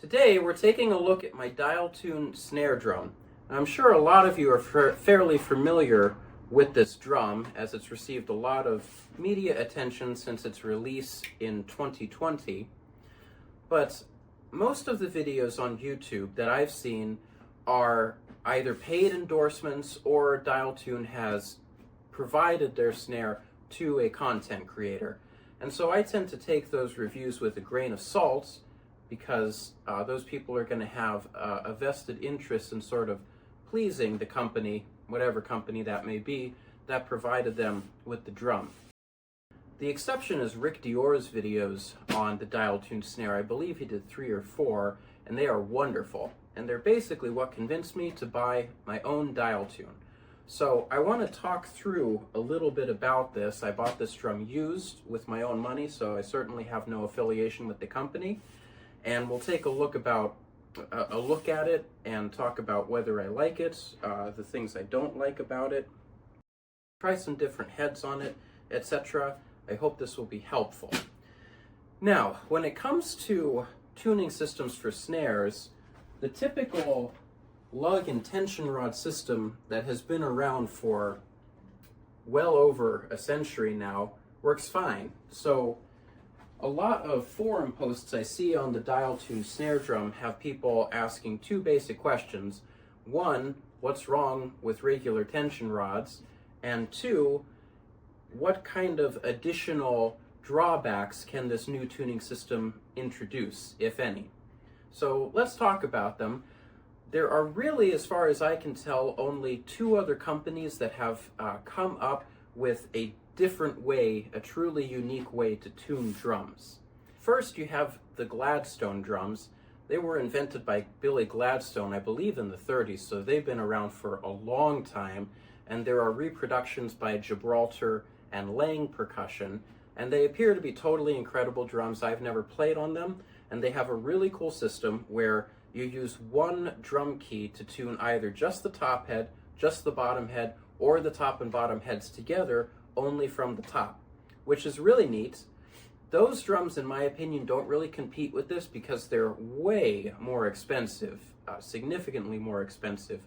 Today we're taking a look at my Dialtune snare drum. I'm sure a lot of you are fairly familiar with this drum, as it's received a lot of media attention since its release in 2020. But most of the videos on YouTube that I've seen are either paid endorsements or Dialtune has provided their snare to a content creator. And so I tend to take those reviews with a grain of salt, because those people are going to have a vested interest in sort of pleasing the company, whatever company that may be, that provided them with the drum. The exception is Rick Dior's videos on the Dialtune snare. I believe he did 3 or 4, and they are wonderful. And they're basically what convinced me to buy my own Dialtune. So I want to talk through a little bit about this. I bought this drum used with my own money, so I certainly have no affiliation with the company. And we'll take a look at it and talk about whether I like it, the things I don't like about it, try some different heads on it, etc. I hope this will be helpful. Now, when it comes to tuning systems for snares, the typical lug and tension rod system that has been around for well over a century now works fine. So a lot of forum posts I see on the Dialtune snare drum have people asking 2 basic questions. 1, what's wrong with regular tension rods? And 2, what kind of additional drawbacks can this new tuning system introduce, if any? So let's talk about them. There are really, as far as I can tell, only 2 other companies that have come up with a different way, a truly unique way to tune drums. First, you have the Gladstone drums. They were invented by Billy Gladstone, I believe, in the 30s, so they've been around for a long time, and there are reproductions by Gibraltar and Lang Percussion, and they appear to be totally incredible drums. I've never played on them, and they have a really cool system where you use one drum key to tune either just the top head, just the bottom head, or the top and bottom heads together only from the top, which is really neat. Those drums, in my opinion, don't really compete with this because they're way more expensive, significantly more expensive.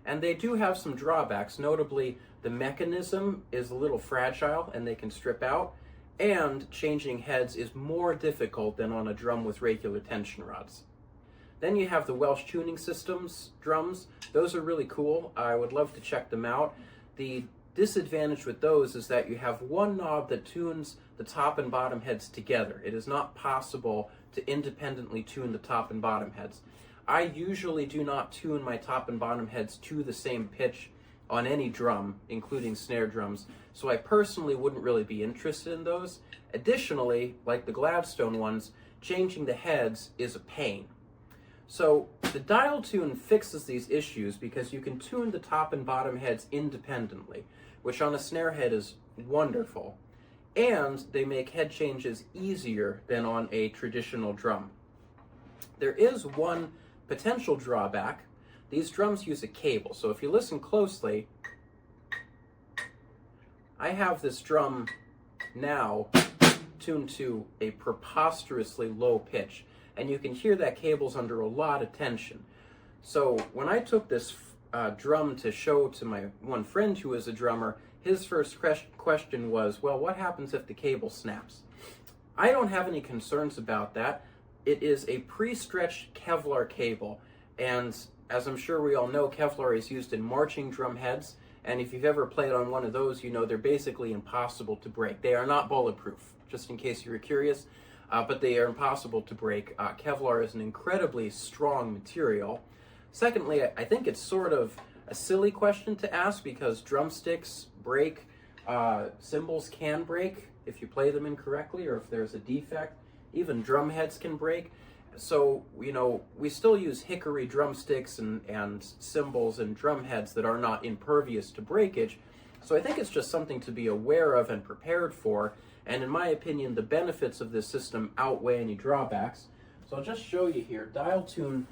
And they do have some drawbacks. Notably, the mechanism is a little fragile and they can strip out, and changing heads is more difficult than on a drum with regular tension rods. Then you have the Welsh Tuning Systems drums. Those are really cool. I would love to check them out. The disadvantage with those is that you have one knob that tunes the top and bottom heads together. It is not possible to independently tune the top and bottom heads. I usually do not tune my top and bottom heads to the same pitch on any drum, including snare drums, so I personally wouldn't really be interested in those. Additionally, like the Gladstone ones, changing the heads is a pain. So the Dialtune fixes these issues because you can tune the top and bottom heads independently, which on a snare head is wonderful. And they make head changes easier than on a traditional drum. There is one potential drawback. These drums use a cable, so if you listen closely, I have this drum now tuned to a preposterously low pitch, and you can hear that cable's under a lot of tension. So when I took this drum to show to my one friend who is a drummer, his first question was, well, what happens if the cable snaps? I don't have any concerns about that. It is a pre-stretched Kevlar cable, and as I'm sure we all know, Kevlar is used in marching drum heads, and if you've ever played on one of those, you know they're basically impossible to break. They are not bulletproof, just in case you were curious, but they are impossible to break. Kevlar is an incredibly strong material. Secondly, I think it's sort of a silly question to ask because drumsticks break, cymbals can break if you play them incorrectly or if there's a defect. Even drum heads can break. So, you know, we still use hickory drumsticks and cymbals and drum heads that are not impervious to breakage. So I think it's just something to be aware of and prepared for. And in my opinion, the benefits of this system outweigh any drawbacks. So I'll just show you here. Dialtune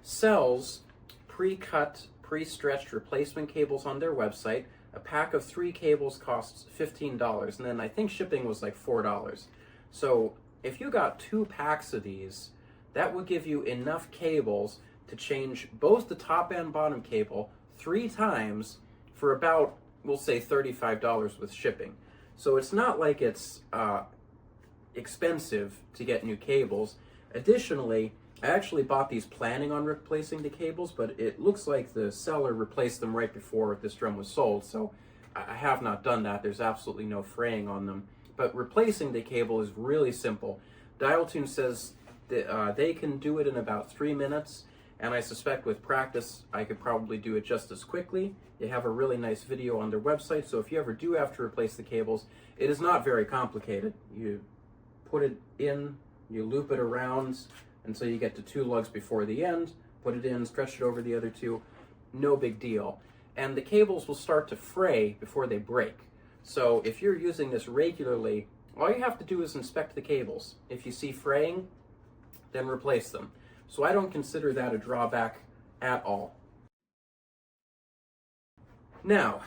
sells pre-cut, pre-stretched replacement cables on their website. A pack of 3 cables costs $15, and then I think shipping was like $4. So if you got 2 packs of these, that would give you enough cables to change both the top and bottom cable 3 times for about, we'll say, $35 with shipping. So it's not like it's expensive to get new cables. Additionally, I actually bought these planning on replacing the cables, but it looks like the seller replaced them right before this drum was sold, so I have not done that. There's absolutely no fraying on them. But replacing the cable is really simple. Dialtune says that they can do it in about 3 minutes, and I suspect with practice I could probably do it just as quickly. They have a really nice video on their website, so if you ever do have to replace the cables, it is not very complicated. You put it in, you loop it around until you get to 2 lugs before the end, put it in, stretch it over the other 2, no big deal. And the cables will start to fray before they break. So if you're using this regularly, all you have to do is inspect the cables. If you see fraying, then replace them. So I don't consider that a drawback at all. Now,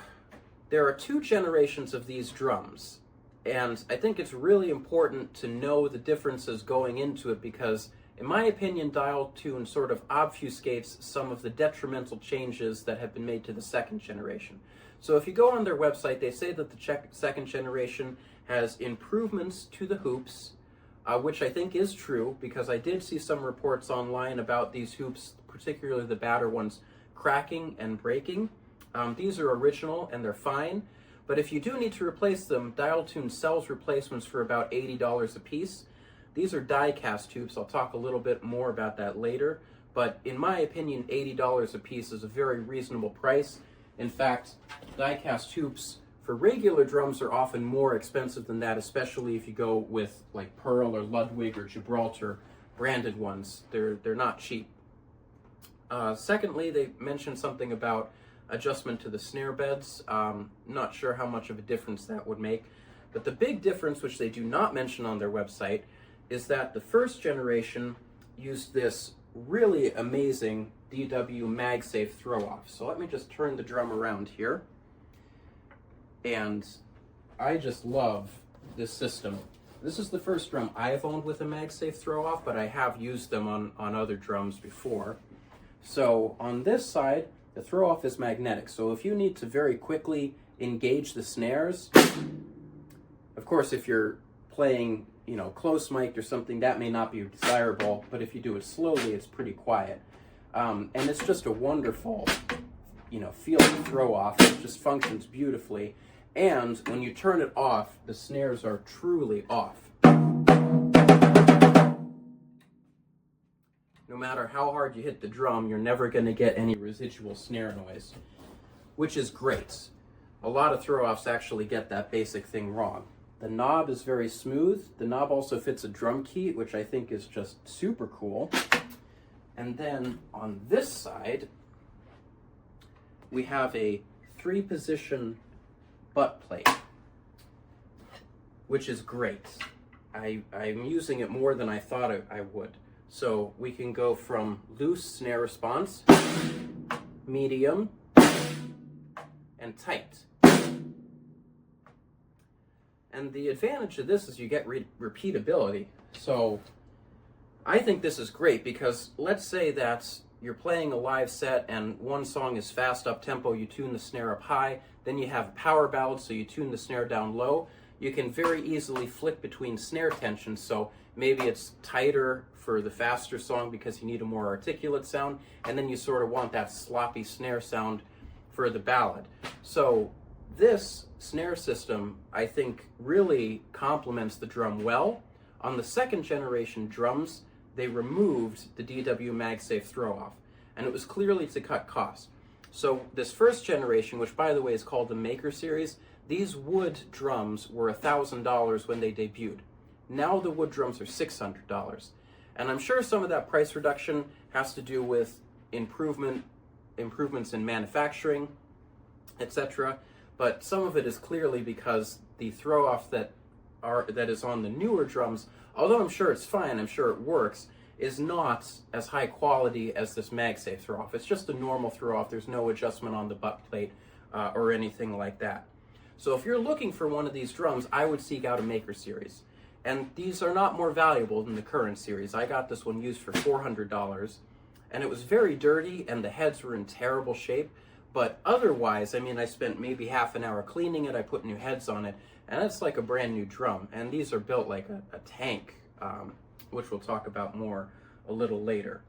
there are 2 generations of these drums, and I think it's really important to know the differences going into it because, in my opinion, Dialtune sort of obfuscates some of the detrimental changes that have been made to the 2nd generation. So if you go on their website, they say that the 2nd generation has improvements to the hoops, which I think is true because I did see some reports online about these hoops, particularly the batter ones, cracking and breaking. These are original and they're fine, but if you do need to replace them, Dialtune sells replacements for about $80 a piece. These are die-cast hoops. I'll talk a little bit more about that later, but in my opinion, $80 a piece is a very reasonable price. In fact, die-cast hoops for regular drums are often more expensive than that, especially if you go with like Pearl or Ludwig or Gibraltar branded ones. They're not cheap. Secondly, they mentioned something about adjustment to the snare beds. Not sure how much of a difference that would make, but the big difference, which they do not mention on their website, is that the 1st generation used this really amazing DW MagSafe throw-off. So let me just turn the drum around here. And I just love this system. This is the first drum I've owned with a MagSafe throw-off, but I have used them on other drums before. So on this side, the throw-off is magnetic. So if you need to very quickly engage the snares, of course, if you're playing, close mic'd or something, that may not be desirable, but if you do it slowly, it's pretty quiet. And it's just a wonderful, feeling throw-off. It just functions beautifully. And when you turn it off, the snares are truly off. No matter how hard you hit the drum, you're never going to get any residual snare noise, which is great. A lot of throw-offs actually get that basic thing wrong. The knob is very smooth. The knob also fits a drum key, which I think is just super cool. And then on this side, we have a 3-position butt plate, which is great. I'm using it more than I thought I would. So we can go from loose snare response, medium, and tight. And the advantage of this is you get repeatability. So I think this is great because let's say that you're playing a live set and one song is fast up tempo, you tune the snare up high, then you have power ballad, so you tune the snare down low. You can very easily flick between snare tensions, so maybe it's tighter for the faster song because you need a more articulate sound, and then you sort of want that sloppy snare sound for the ballad. So this snare system, I think, really complements the drum well. On the 2nd generation drums, they removed the DW MagSafe throw-off, and it was clearly to cut costs. So this 1st generation, which by the way is called the Maker Series, these wood drums were $1,000 when they debuted. Now the wood drums are $600. And I'm sure some of that price reduction has to do with improvements in manufacturing, etc. But some of it is clearly because the throw-off that is on the newer drums, although I'm sure it's fine, I'm sure it works, is not as high quality as this MagSafe throw-off. It's just a normal throw-off. There's no adjustment on the butt plate or anything like that. So if you're looking for one of these drums, I would seek out a Maker Series. And these are not more valuable than the current series. I got this one used for $400, and it was very dirty, and the heads were in terrible shape. But otherwise, I mean, I spent maybe half an hour cleaning it. I put new heads on it, and it's like a brand new drum. And these are built like a tank, which we'll talk about more a little later.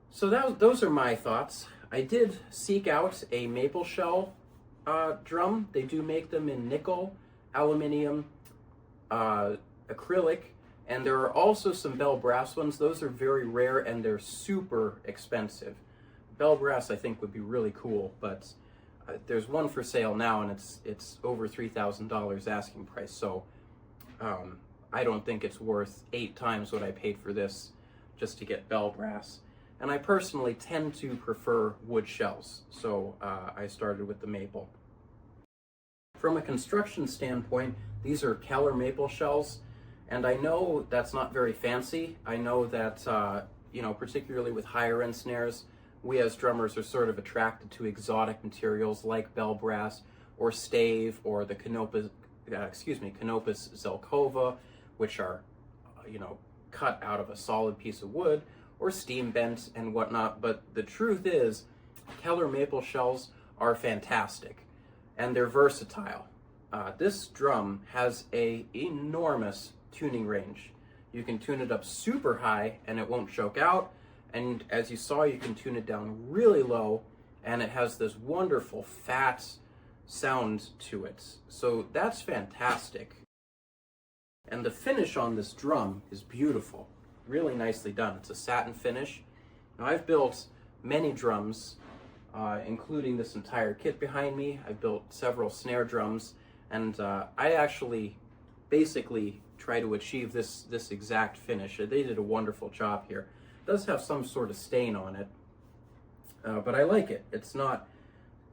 So those are my thoughts. I did seek out a maple shell drum. They do make them in nickel, aluminum, acrylic, and there are also some bell brass ones. Those are very rare and they're super expensive. Bell brass I think would be really cool, but there's one for sale now and it's over $3,000 asking price, so I don't think it's worth 8 times what I paid for this just to get bell brass. And I personally tend to prefer wood shells, so I started with the maple. From a construction standpoint, these are Keller maple shells, and I know that's not very fancy. I know that, you know, particularly with higher end snares, we as drummers are sort of attracted to exotic materials like bell brass or stave or the Canopus zelkova, which are, you know, cut out of a solid piece of wood, or steam bent and whatnot. But the truth is, Keller maple shells are fantastic and they're versatile. This drum has an enormous tuning range. You can tune it up super high and it won't choke out, and as you saw, you can tune it down really low and it has this wonderful fat sound to it. So that's fantastic. And the finish on this drum is beautiful, really nicely done. It's a satin finish. Now I've built many drums, including this entire kit behind me. I've built several snare drums, and I actually basically try to achieve this exact finish. They did a wonderful job here. It does have some sort of stain on it, but I like it. It's not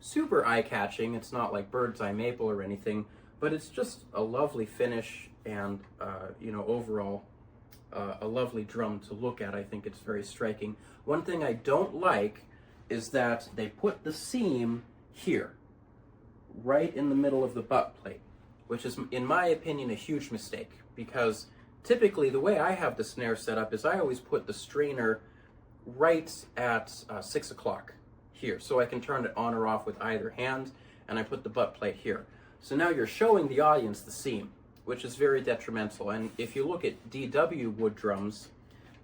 super eye-catching. It's not like bird's eye maple or anything, but it's just a lovely finish and, you know, overall, a lovely drum to look at. I think it's very striking. One thing I don't like is that they put the seam here, right in the middle of the butt plate, which is, in my opinion, a huge mistake, because typically the way I have the snare set up is I always put the strainer right at 6 o'clock here, so I can turn it on or off with either hand, and I put the butt plate here. So now you're showing the audience the seam, which is very detrimental. And if you look at DW wood drums,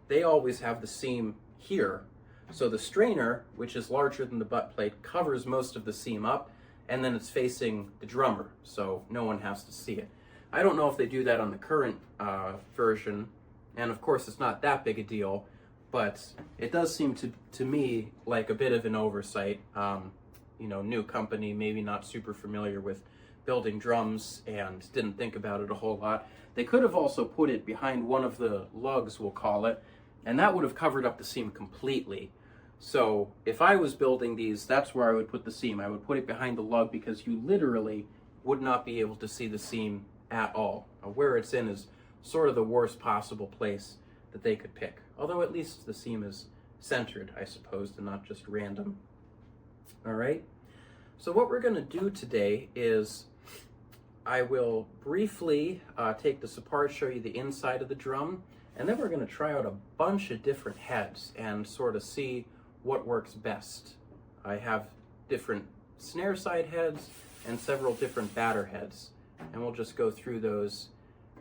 they always have the seam here. So the strainer, which is larger than the butt plate, covers most of the seam up, and then it's facing the drummer, so no one has to see it. I don't know if they do that on the current version, and of course it's not that big a deal, but it does seem to me like a bit of an oversight. You know, new company, maybe not super familiar with building drums and didn't think about it a whole lot. They could have also put it behind one of the lugs, we'll call it, and that would have covered up the seam completely. So if I was building these, that's where I would put the seam. I would put it behind the lug because you literally would not be able to see the seam at all. Where it's in is sort of the worst possible place that they could pick. Although at least the seam is centered, I suppose, and not just random. All right. So what we're going to do today is I will briefly take this apart, show you the inside of the drum, and then we're going to try out a bunch of different heads and sort of see what works best. I have different Snareside heads and several different batter heads, and we'll just go through those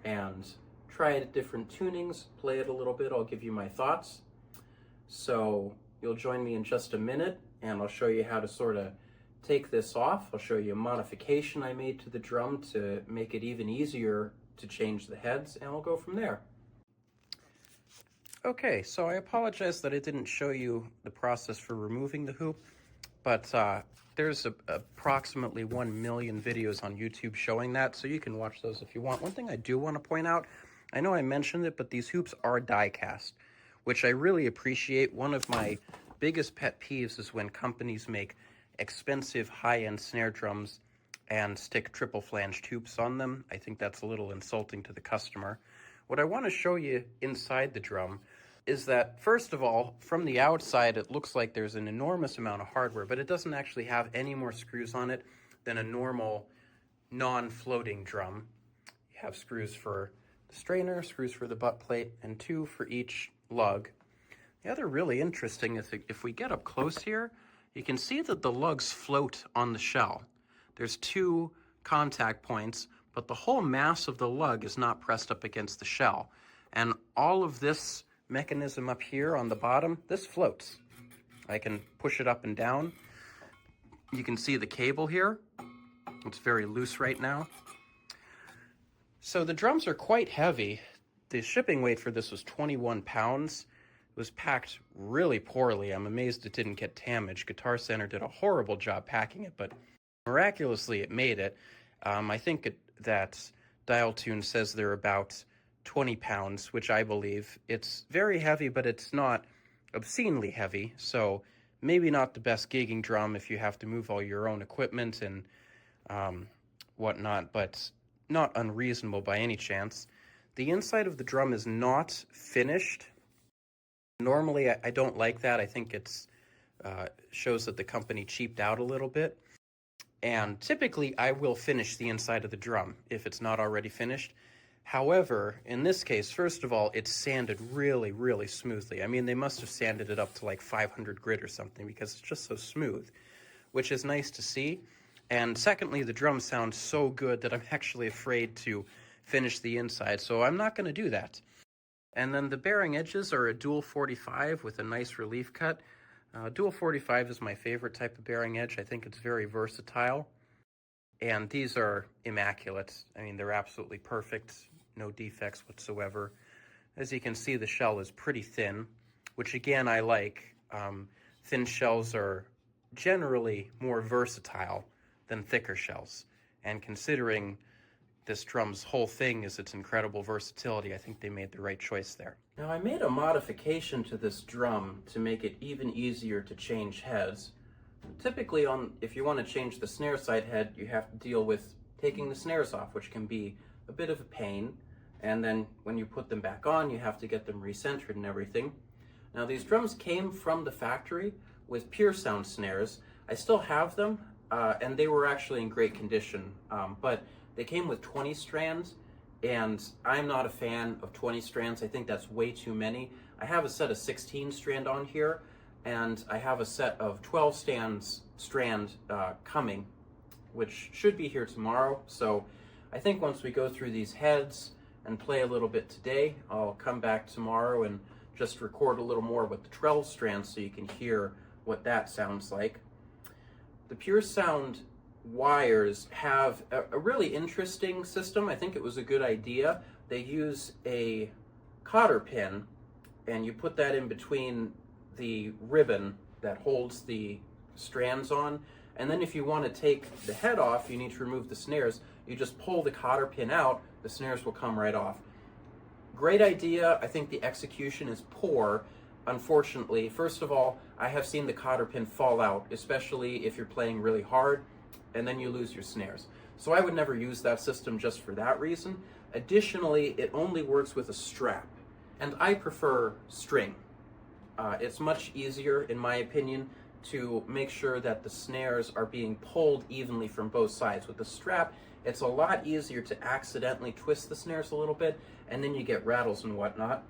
and try it at different tunings, play it a little bit. I'll give you my thoughts. So you'll join me in just a minute, and I'll show you how to sort of take this off. I'll show you a modification I made to the drum to make it even easier to change the heads, and we'll go from there. Okay, so I apologize that I didn't show you the process for removing the hoop, but there's approximately 1 million videos on YouTube showing that, so you can watch those if you want. One thing I do want to point out, I know I mentioned it, but these hoops are die cast, which I really appreciate. One of my biggest pet peeves is when companies make expensive high-end snare drums and stick triple flanged hoops on them. I think that's a little insulting to the customer. What I want to show you inside the drum is that, first of all, from the outside, it looks like there's an enormous amount of hardware, but it doesn't actually have any more screws on it than a normal non-floating drum. You have screws for strainer, screws for the butt plate, and 2 for each lug. The other really interesting is if we get up close here, you can see that the lugs float on the shell. There's 2 contact points, but the whole mass of the lug is not pressed up against the shell. And all of this mechanism up here on the bottom, this floats. I can push it up and down. You can see the cable here. It's very loose right now. So the drums are quite heavy. The shipping weight for this was 21 pounds. It was packed really poorly. I'm amazed it didn't get damaged. Guitar Center did a horrible job packing it, but miraculously it made it. I think that Dialtune says they're about 20 pounds, which I believe. It's very heavy, but it's not obscenely heavy, so maybe not the best gigging drum if you have to move all your own equipment and whatnot, but not unreasonable by any chance. The inside of the drum is not finished. Normally, I don't like that. I think it's shows that the company cheaped out a little bit. And typically, I will finish the inside of the drum if it's not already finished. However, in this case, first of all, it's sanded really, really smoothly. I mean, they must have sanded it up to like 500 grit or something because it's just so smooth, which is nice to see. And secondly, the drum sounds so good that I'm actually afraid to finish the inside, so I'm not going to do that. And then the bearing edges are a dual 45 with a nice relief cut. Dual 45 is my favorite type of bearing edge. I think it's very versatile. And these are immaculate. I mean, they're absolutely perfect. No defects whatsoever. As you can see, the shell is pretty thin, which again, I like. Thin shells are generally more versatile than thicker shells. And considering this drum's whole thing is its incredible versatility, I think they made the right choice there. Now, I made a modification to this drum to make it even easier to change heads. Typically, if you want to change the snare side head, you have to deal with taking the snares off, which can be a bit of a pain. And then when you put them back on, you have to get them recentered and everything. Now, these drums came from the factory with pure sound snares. I still have them, and they were actually in great condition, but they came with 20 strands, and I'm not a fan of 20 strands. I think that's way too many. I have a set of 16 strand on here, and I have a set of 12 strand coming, which should be here tomorrow. So I think once we go through these heads and play a little bit today, I'll come back tomorrow and just record a little more with the 12 strands so you can hear what that sounds like. The Pure Sound wires have a really interesting system. I think it was a good idea. They use a cotter pin, and you put that in between the ribbon that holds the strands on, and then if you want to take the head off, you need to remove the snares. You just pull the cotter pin out, the snares will come right off. Great idea. I think the execution is poor. Unfortunately, first of all, I have seen the cotter pin fall out, especially if you're playing really hard, and then you lose your snares. So I would never use that system just for that reason. Additionally, it only works with a strap, and I prefer string. It's much easier, in my opinion, to make sure that the snares are being pulled evenly from both sides. With the strap, it's a lot easier to accidentally twist the snares a little bit, and then you get rattles and whatnot.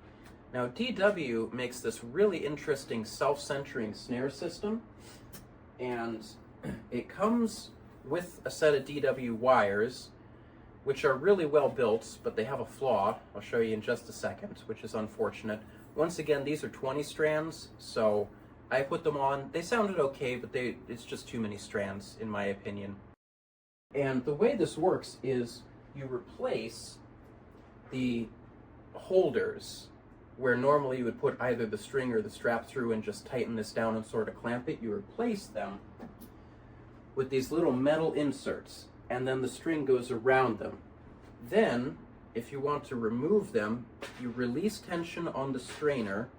Now, DW makes this really interesting self-centering snare system, and it comes with a set of DW wires, which are really well built, but they have a flaw. I'll show you in just a second, which is unfortunate. Once again, these are 20 strands, so I put them on. They sounded okay, but it's just too many strands, in my opinion. And the way this works is you replace the holders where normally you would put either the string or the strap through and just tighten this down and sort of clamp it. You replace them with these little metal inserts, and then the string goes around them. Then, if you want to remove them, you release tension on the strainer,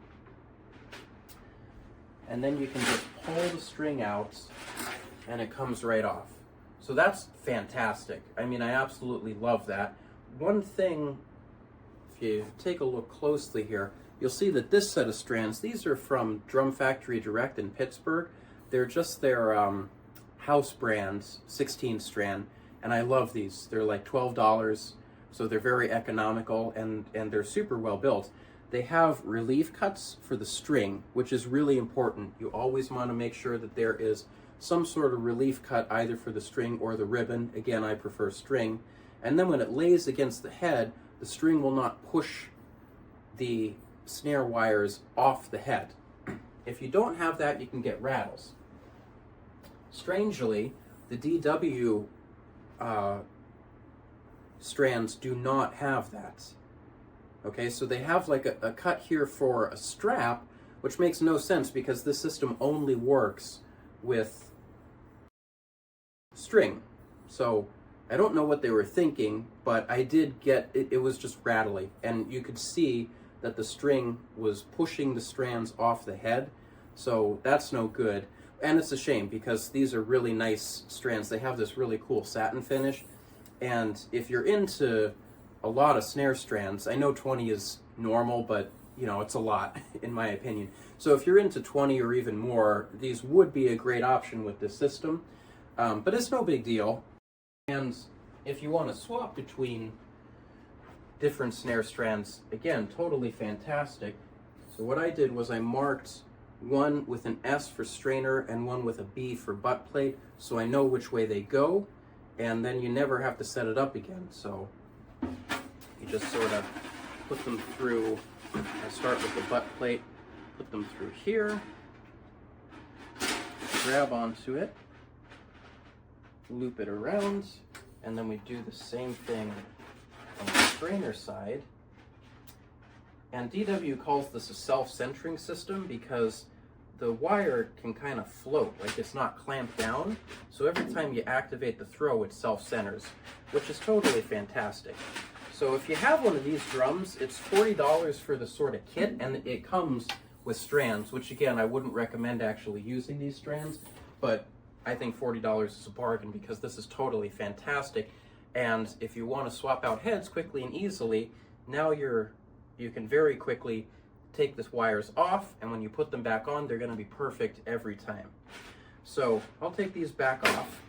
and then you can just pull the string out, and it comes right off. So that's fantastic. I mean, I absolutely love that. One thing, if you take a look closely here, you'll see that this set of strands, these are from Drum Factory Direct in Pittsburgh. They're just their house brands, 16 strand, and I love these. They're like $12 so they're very economical and they're super well built. They have relief cuts for the string, which is really important. You always want to make sure that there is some sort of relief cut either for the string or the ribbon. Again, I prefer string. And then when it lays against the head, the string will not push the snare wires off the head. If you don't have that, you can get rattles. Strangely, the DW strands do not have that. Okay, so they have like a cut here for a strap, which makes no sense because this system only works with string. So I don't know what they were thinking, but I did get it. It was just rattly, and you could see that the string was pushing the strands off the head, so that's no good. And it's a shame because these are really nice strands. They have this really cool satin finish, and if you're into a lot of snare strands, I know 20 is normal, but you know, it's a lot in my opinion. So if you're into 20 or even more, these would be a great option with this system, but it's no big deal. And if you want to swap between different snare strands, again, totally fantastic. So what I did was I marked one with an S for strainer and one with a B for butt plate, so I know which way they go, and then you never have to set it up again. So you just sort of put them through. I start with the butt plate, put them through here, grab onto it, loop it around, and then we do the same thing on the strainer side. And DW calls this a self-centering system because the wire can kind of float, like it's not clamped down. So every time you activate the throw, it self-centers, which is totally fantastic. So if you have one of these drums, it's $40 for the sort of kit, and it comes with strands, which again, I wouldn't recommend actually using these strands, but I think $40 is a bargain because this is totally fantastic. And if you want to swap out heads quickly and easily, now you can very quickly take the wires off, and when you put them back on, they're going to be perfect every time. So I'll take these back off.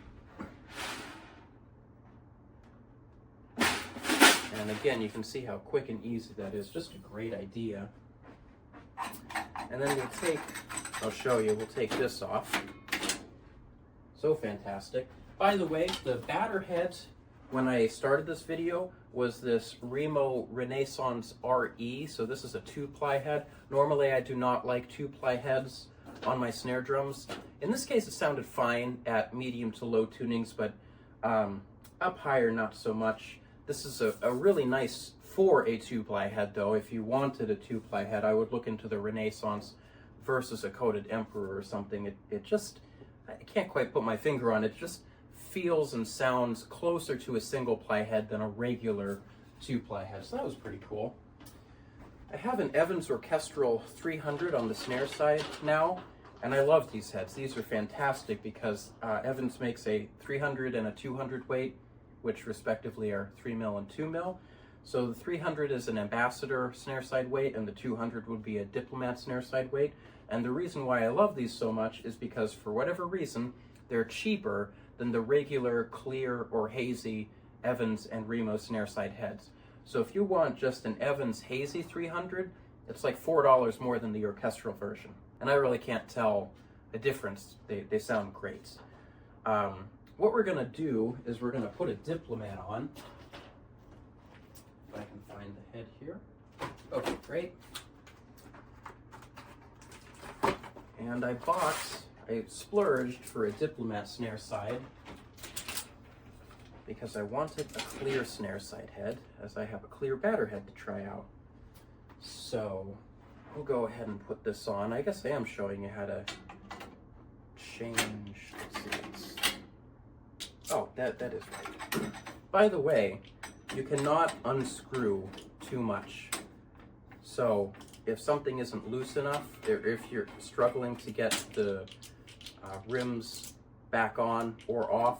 And again, you can see how quick and easy that is. Just a great idea. And then I'll show you, we'll take this off. So fantastic. By the way, the batter head, when I started this video, was this Remo Renaissance RE. So this is a 2-ply head. Normally I do not like 2-ply heads on my snare drums. In this case it sounded fine at medium to low tunings, but up higher not so much. This is a really nice for a 2-ply head though. If you wanted a 2-ply head, I would look into the Renaissance versus a coated Emperor or something. It just, I can't quite put my finger on it. It just feels and sounds closer to a single-ply head than a regular 2-ply head. So that was pretty cool. I have an Evans Orchestral 300 on the snare side now, and I love these heads. These are fantastic because Evans makes a 300 and a 200 weight, which respectively are 3mm and 2mm. So the 300 is an Ambassador snare side weight, and the 200 would be a Diplomat snare side weight. And the reason why I love these so much is because for whatever reason, they're cheaper than the regular clear or hazy Evans and Remo snare side heads. So if you want just an Evans hazy 300, it's like $4 more than the orchestral version. And I really can't tell a difference. They sound great. What we're gonna do is we're gonna put a Diplomat on. If I can find the head here. Okay, great. And I splurged for a Diplomat snare side because I wanted a clear snare side head, as I have a clear batter head to try out. So we'll go ahead and put this on. I guess I am showing you how to change. Let's see. Oh, that is right. By the way, you cannot unscrew too much. So if something isn't loose enough, if you're struggling to get the rims back on or off,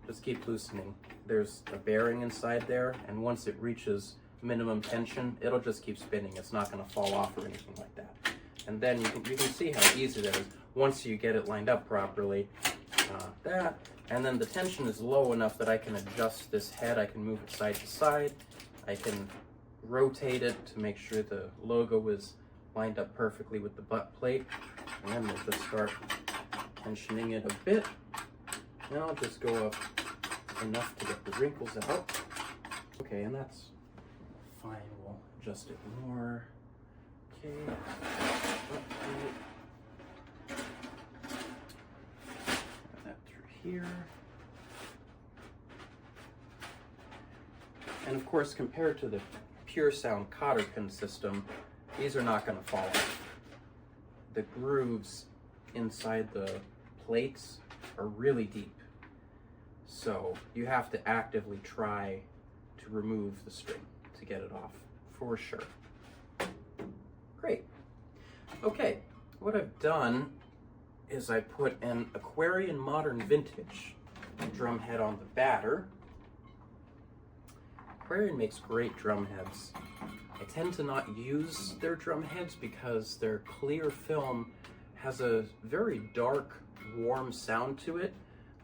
just keep loosening. There's a bearing inside there, and once it reaches minimum tension, it'll just keep spinning. It's not going to fall off or anything like that. And then you can see how easy that is once you get it lined up properly. And then the tension is low enough that I can adjust this head. I can move it side to side. I can rotate it to make sure the logo is lined up perfectly with the butt plate. And then we'll just start tensioning it a bit. And I'll just go up enough to get the wrinkles out. Okay, and that's fine. We'll adjust it more. Okay. That through here. And of course, compared to the Pure Sound cotter pin system, these are not going to fall off. The grooves inside the plates are really deep. So you have to actively try to remove the string to get it off, for sure. Great. Okay, what I've done is I put an Aquarian Modern Vintage drum head on the batter. Aquarian makes great drum heads. I tend to not use their drum heads because their clear film has a very dark, warm sound to it,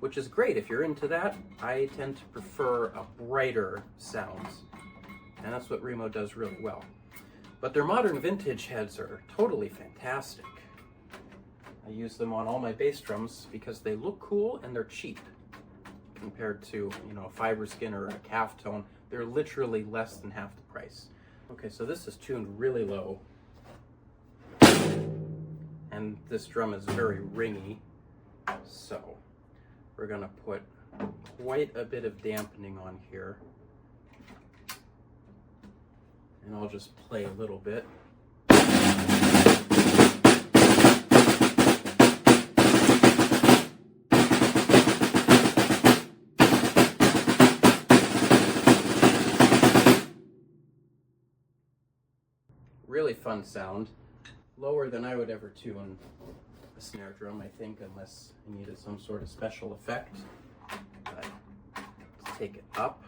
which is great if you're into that. I tend to prefer a brighter sound, and that's what Remo does really well. But their modern vintage heads are totally fantastic. I use them on all my bass drums because they look cool and they're cheap compared to, you know, a fiber skin or a calf tone. They're literally less than half the price. Okay, so this is tuned really low, and this drum is very ringy, so we're gonna put quite a bit of dampening on here, and I'll just play a little bit. Really fun sound, lower than I would ever tune a snare drum, I think, unless I needed some sort of special effect. But let's take it up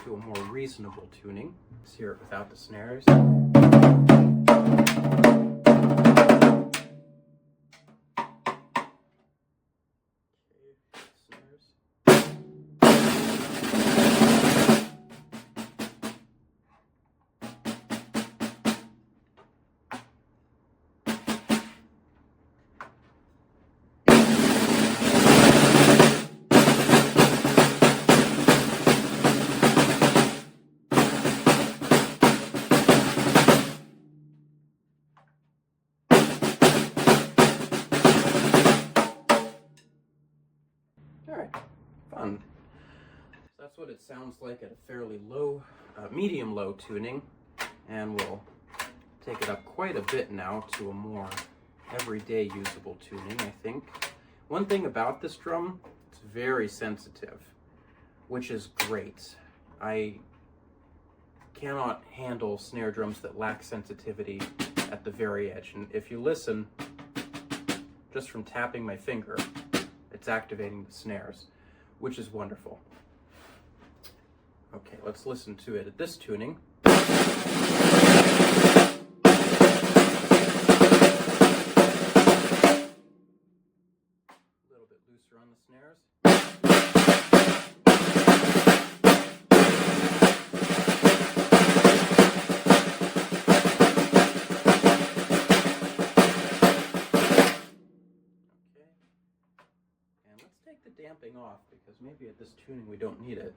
to a more reasonable tuning. Let's hear it without the snares. Fun. So that's what it sounds like at a fairly low, medium low tuning, and we'll take it up quite a bit now to a more everyday usable tuning, I think. One thing about this drum, it's very sensitive, which is great. I cannot handle snare drums that lack sensitivity at the very edge, and if you listen, just from tapping my finger, it's activating the snares, which is wonderful. Okay, let's listen to it at this tuning. A little bit looser on the snares. Take the damping off because maybe at this tuning we don't need it.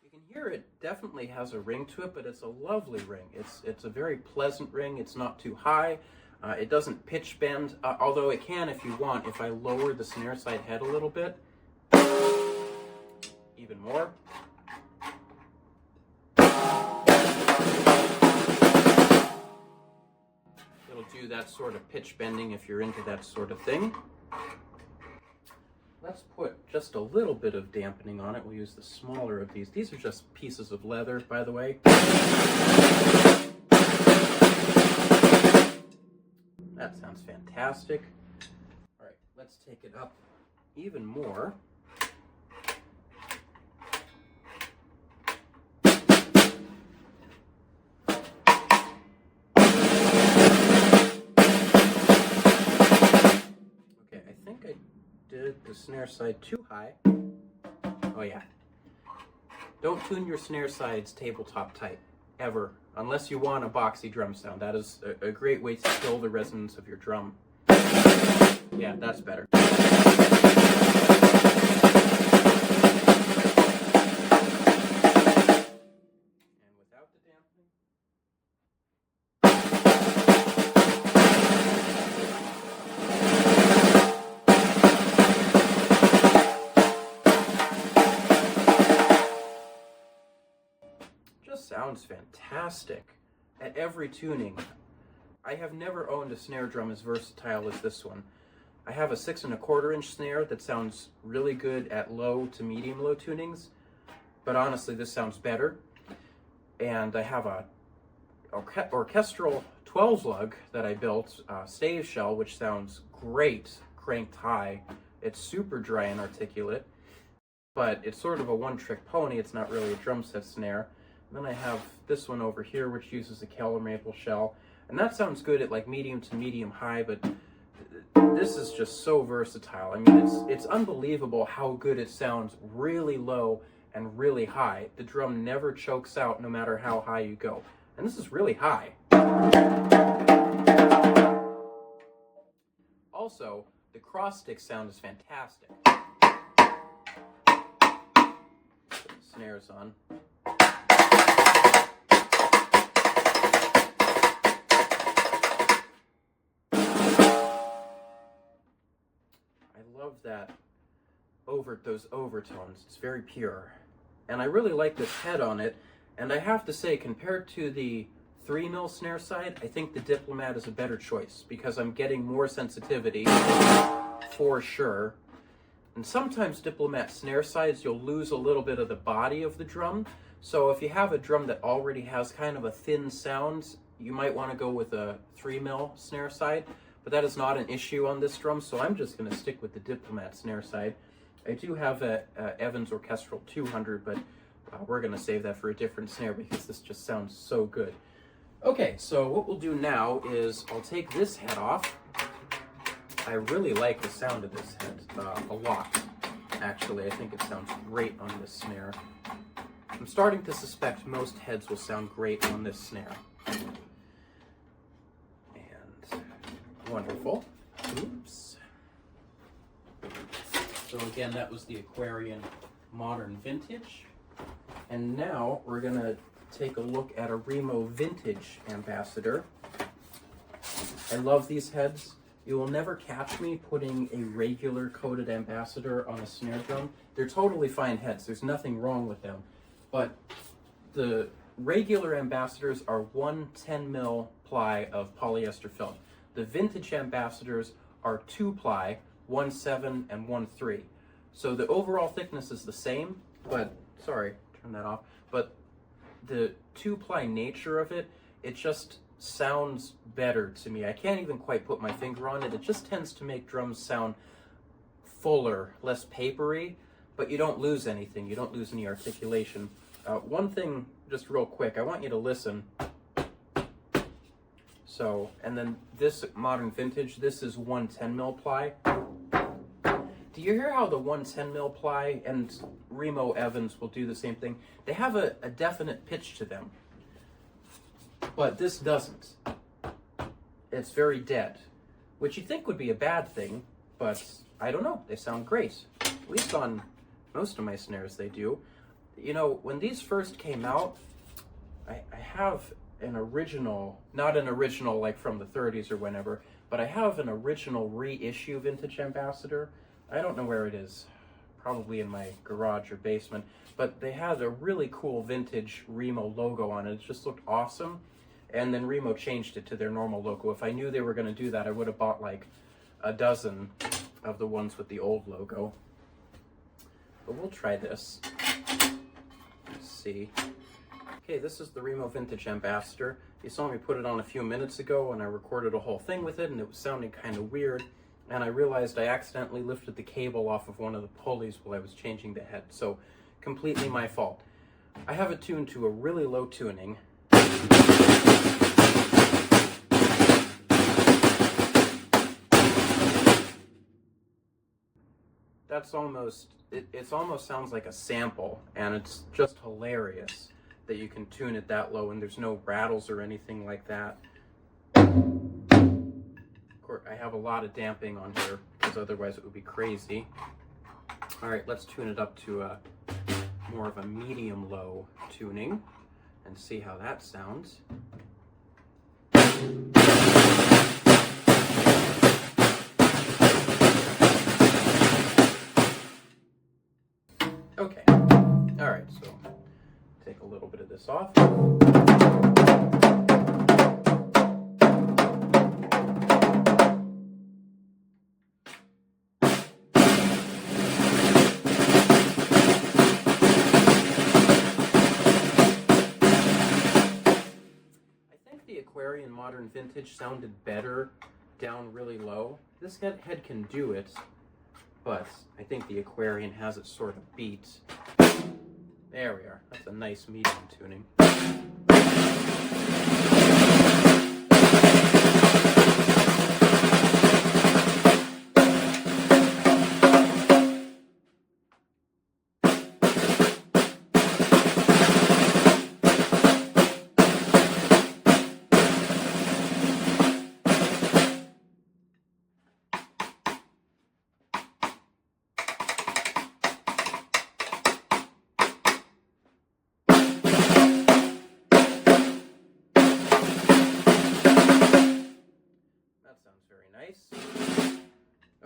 You can hear it definitely has a ring to it, but it's a lovely ring. It's a very pleasant ring. It's not too high. It doesn't pitch bend, although it can if you want. If I lower the Snareside head a little bit, even more. It'll do that sort of pitch bending if you're into that sort of thing. Let's put just a little bit of dampening on it. We'll use the smaller of these. These are just pieces of leather, by the way. That sounds fantastic. All right, let's take it up even more. did the snare side too high. Oh yeah. Don't tune your snare sides tabletop tight, ever, unless you want a boxy drum sound. That is a great way to kill the resonance of your drum. Yeah, that's better. Just sounds fantastic at every tuning. I have never owned a snare drum as versatile as this one. I have a 6 1/4 inch snare that sounds really good at low to medium low tunings, but honestly this sounds better. And I have a orchestral 12 lug that I built, stave shell, which sounds great cranked high. It's super dry and articulate, but it's sort of a one-trick pony. It's not really a drum set snare. And then I have this one over here, which uses a Keller maple shell, and that sounds good at like medium to medium high, but this is just so versatile. I mean, it's unbelievable how good it sounds really low and really high. The drum never chokes out no matter how high you go. And this is really high. Also, the cross stick sound is fantastic. Put the snares on. I love that those overtones. It's very pure. And I really like this head on it. And I have to say, compared to the 3mm snare side, I think the Diplomat is a better choice because I'm getting more sensitivity for sure. And sometimes Diplomat snare sides, you'll lose a little bit of the body of the drum. So if you have a drum that already has kind of a thin sound, you might want to go with a 3mm snare side. But that is not an issue on this drum, so I'm just going to stick with the Diplomat snare side. I do have a Evans Orchestral 200, but we're going to save that for a different snare because this just sounds so good. Okay, so what we'll do now is I'll take this head off. I really like the sound of this head a lot, actually. I think it sounds great on this snare. I'm starting to suspect most heads will sound great on this snare. Wonderful. Oops. So again, that was the Aquarian Modern Vintage. And now we're going to take a look at a Remo Vintage Ambassador. I love these heads. You will never catch me putting a regular coated Ambassador on a snare drum. They're totally fine heads. There's nothing wrong with them. But the regular Ambassadors are 1 10mm ply of polyester film. The Vintage Ambassadors are 2-ply, 1/7 and 1/3. So the overall thickness is the same, but, sorry, turn that off, but the 2-ply nature of it, it just sounds better to me. I can't even quite put my finger on it. It just tends to make drums sound fuller, less papery, but you don't lose anything. You don't lose any articulation. One thing, just real quick, I want you to listen. So, and then this Modern Vintage, this is 1 10mm ply. Do you hear how the 1 10mm ply and Remo Evans will do the same thing? They have a definite pitch to them, but this doesn't. It's very dead, which you think would be a bad thing, but I don't know. They sound great. At least on most of my snares they do. You know, when these first came out, I have an original, not an original like from the 30s or whenever, but I have an original reissue Vintage Ambassador. I don't know where it is, probably in my garage or basement, but they had a really cool vintage Remo logo on it. It just looked awesome, and then Remo changed it to their normal logo. If I knew they were going to do that, I would have bought like a dozen of the ones with the old logo. But we'll try this. Let's see. Okay, this is the Remo Vintage Ambassador. You saw me put it on a few minutes ago and I recorded a whole thing with it and it was sounding kind of weird. And I realized I accidentally lifted the cable off of one of the pulleys while I was changing the head. So, completely my fault. I have it tuned to a really low tuning. that's almost, it almost sounds like a sample, and it's just hilarious that you can tune it that low and there's no rattles or anything like that. Of course, I have a lot of damping on here because otherwise it would be crazy. All right, let's tune it up to a more of a medium low tuning and see how that sounds. Okay, all right, so take a little bit of this off. The Aquarian Modern Vintage sounded better down really low. This head can do it, but I think the Aquarian has it sort of beat. There we are. That's a nice medium tuning.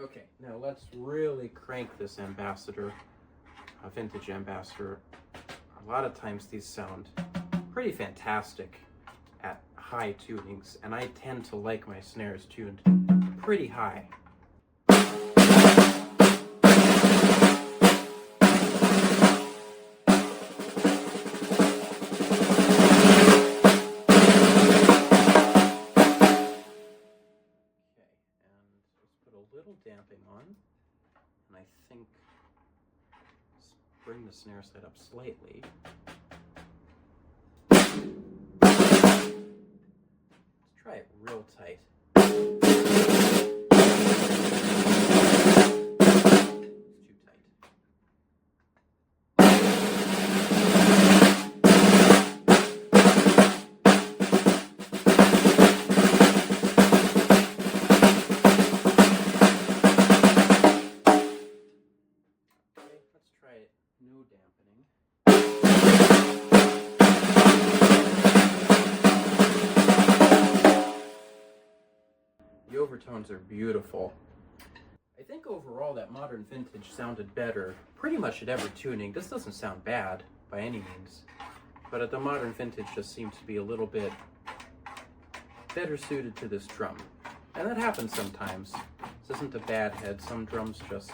Okay, now let's really crank this Ambassador, Vintage Ambassador. A lot of times these sound pretty fantastic at high tunings, and I tend to like my snares tuned pretty high. Damping on, and I think let's bring the snare side up slightly. Let's try it real tight. It's too tight. No dampening. The overtones are beautiful. I think overall that Modern Vintage sounded better pretty much at every tuning. This doesn't sound bad by any means, but the Modern Vintage just seems to be a little bit better suited to this drum. And that happens sometimes. This isn't a bad head. Some drums just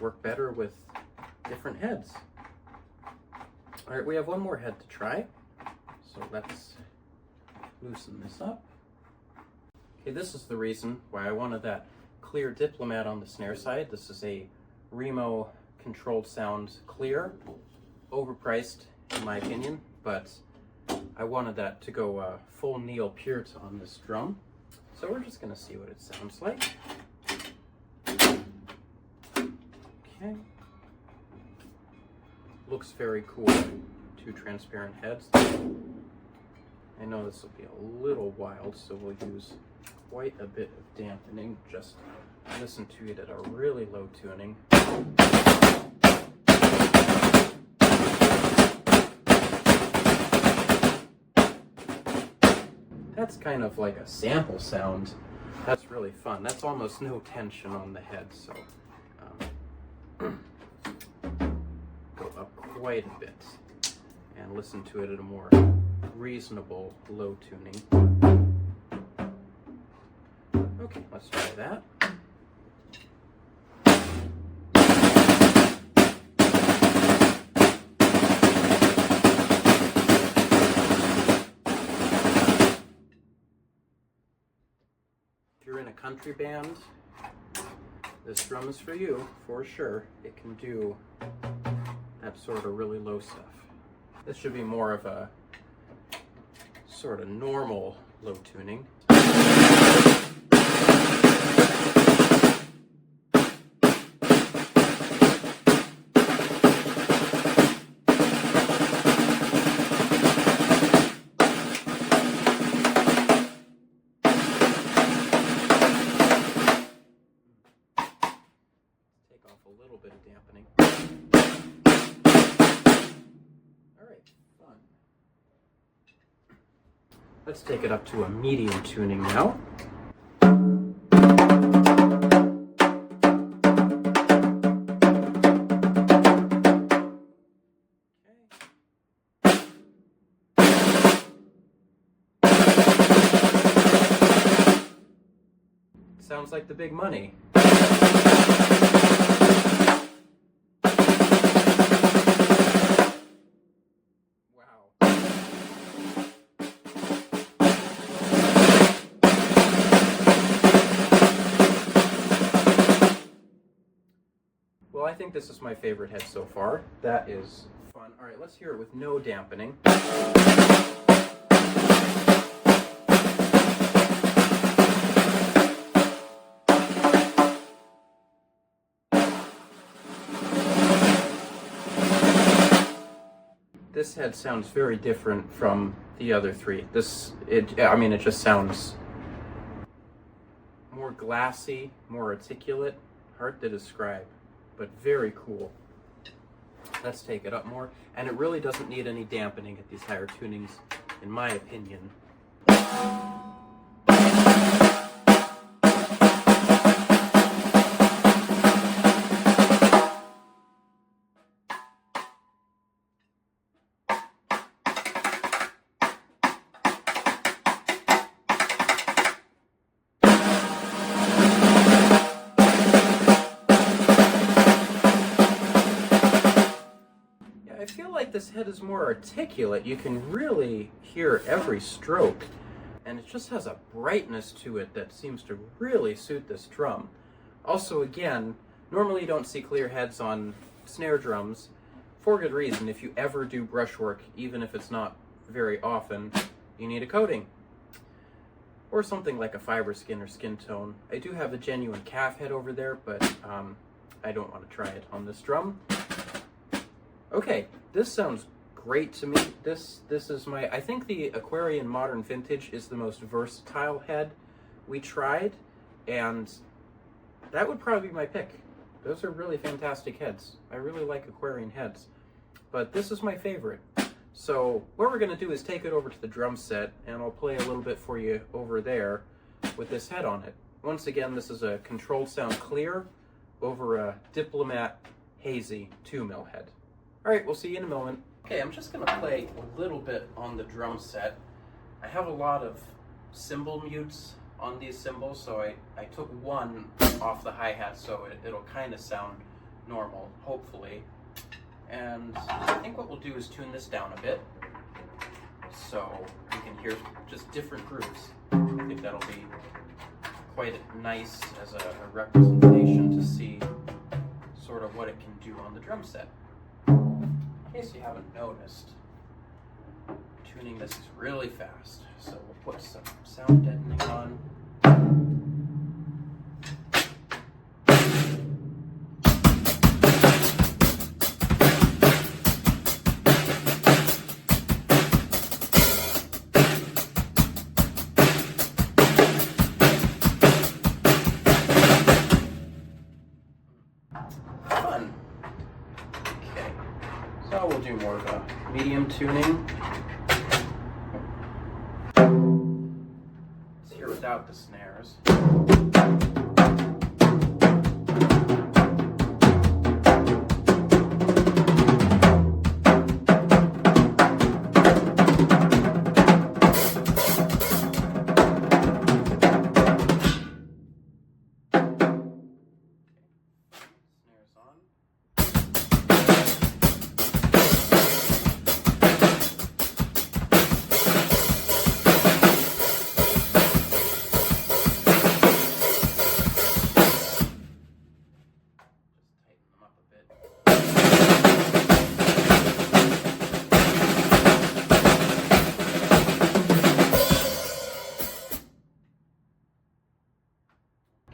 work better with different heads. All right, we have one more head to try. So let's loosen this up. Okay, this is the reason why I wanted that clear diplomat on the snare side. This is a Remo Controlled Sound clear. Overpriced in my opinion, but I wanted that to go full Neil Peart on this drum. So we're just gonna see what it sounds like. Okay. Looks very cool. Two transparent heads. I know this will be a little wild, so we'll use quite a bit of dampening. Just listen to it at a really low tuning. That's kind of like a sample sound. That's really fun. That's almost no tension on the head, so go up quite a bit and listen to it at a more reasonable low tuning. Okay, let's try that. If you're in a country band, this drum is for you, for sure. It can do that sort of really low stuff. This should be more of a sort of normal low tuning. a little bit of dampening. All right, fun. Let's take it up to a medium tuning now. Sounds like the big money. Wow. Well, I think this is my favorite head so far. That is fun. All right, let's hear it with no dampening. This head sounds very different from the other three. It just sounds more glassy, more articulate, hard to describe, but very cool. Let's take it up more, and it really doesn't need any dampening at these higher tunings, in my opinion. I feel like this head is more articulate. You can really hear every stroke, and it just has a brightness to it that seems to really suit this drum. Also, again, normally you don't see clear heads on snare drums for good reason. If you ever do brushwork, even if it's not very often, you need a coating. Or something like a fiber skin or skin tone. I do have a genuine calf head over there, but I don't want to try it on this drum. Okay, this sounds great to me. This is I think the Aquarian Modern Vintage is the most versatile head we tried, and that would probably be my pick. Those are really fantastic heads. I really like Aquarian heads, but this is my favorite. So what we're going to do is take it over to the drum set, and I'll play a little bit for you over there with this head on it. Once again, this is a Controlled Sound clear over a Diplomat Hazy 2mm head. All right, we'll see you in a moment. Okay, I'm just gonna play a little bit on the drum set. I have a lot of cymbal mutes on these cymbals, so I took one off the hi-hat so it'll kind of sound normal, hopefully. And I think what we'll do is tune this down a bit so you can hear just different grooves. I think that'll be quite nice as a representation to see sort of what it can do on the drum set. In case you haven't noticed, tuning this is really fast, so we'll put some sound deadening on. Fun. Okay, so we'll do more of a medium tuning. Let's hear without the snares.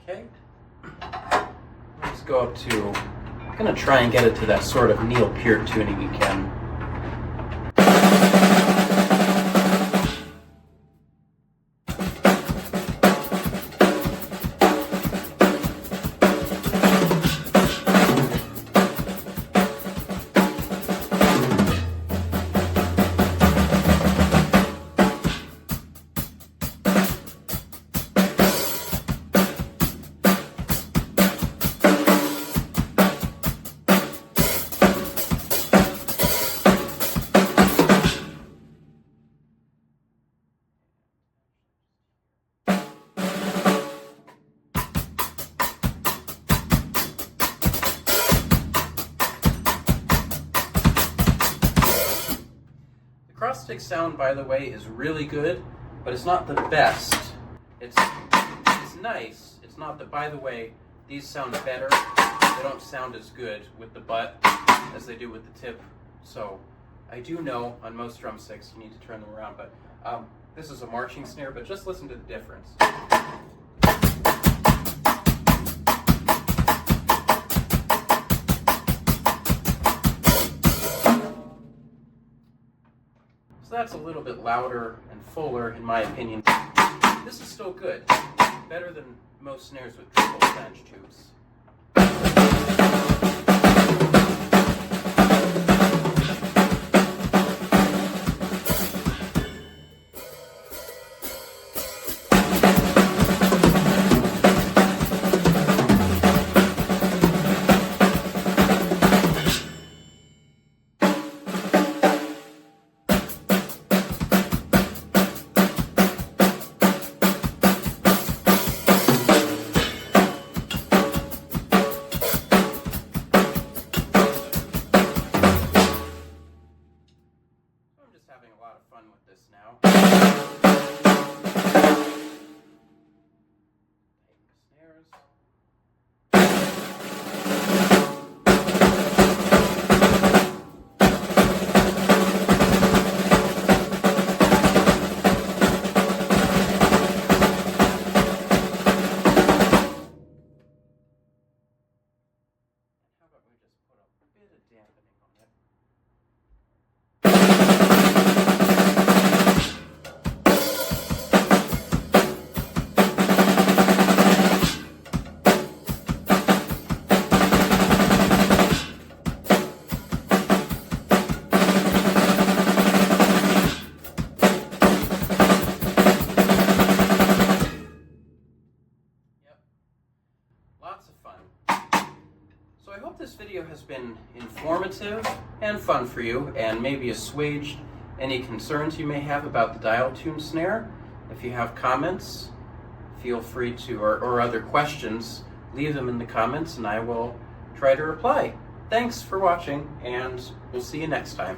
Okay, let's go up to, I'm going to try and get it to that sort of Neil Peart tuning you can. acoustic sound, by the way, is really good, but it's not the best. It's nice. It's not the, by the way, these sound better. They don't sound as good with the butt as they do with the tip. So I do know on most drumsticks you need to turn them around, but this is a marching snare, but just listen to the difference. So that's a little bit louder and fuller in my opinion. This is still good. Better than most snares with triple flange tubes. Having a lot of fun with this now. Snares. How about we just put a bit of dampening on it? Lots of fun. So I hope this video has been informative and fun for you, and maybe assuaged any concerns you may have about the Dialtune Snare. If you have comments, feel free to, or other questions, leave them in the comments and I will try to reply. Thanks for watching, and we'll see you next time.